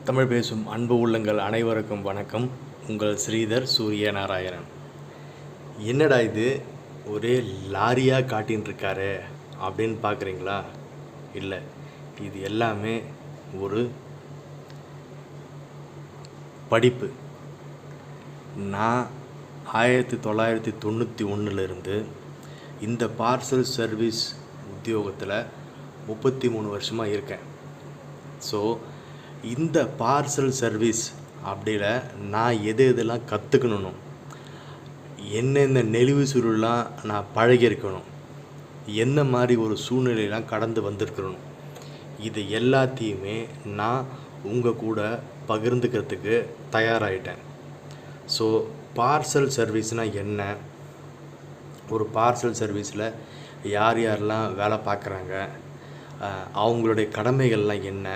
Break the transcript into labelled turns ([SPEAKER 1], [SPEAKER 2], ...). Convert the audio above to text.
[SPEAKER 1] தமிழ் பேசும் அன்பு உள்ளங்கள் அனைவருக்கும் வணக்கம். உங்கள் ஸ்ரீதர் சூரியநாராயணன். என்னடா இது ஒரே லாரியாக காட்டின்னு இருக்காரு அப்படின்னு பார்க்குறீங்களா? இல்லை, இது எல்லாமே ஒரு படிப்பு. நான் 1991 இந்த பார்சல் சர்வீஸ் உத்தியோகத்தில் 33 வருஷமாக இருக்கேன். ஸோ இந்த பார்சல் சர்வீஸ் அப்படில நான் எதெல்லாம் கற்றுக்கணும், என்னென்ன நெளிவு சுருளெலாம் நான் பழகியிருக்கணும், என்ன மாதிரி ஒரு சூழ்நிலையெல்லாம் கடந்து வந்திருக்கணும், இது எல்லாத்தையுமே நான் உங்கள் கூட பகிர்ந்துக்கிறதுக்கு தயாராகிட்டேன். ஸோ பார்சல் சர்வீஸ்னால் என்ன, ஒரு பார்சல் சர்வீஸில் யார் யாரெல்லாம் வேலை பார்க்குறாங்க, அவங்களுடைய கடமைகள்லாம் என்ன,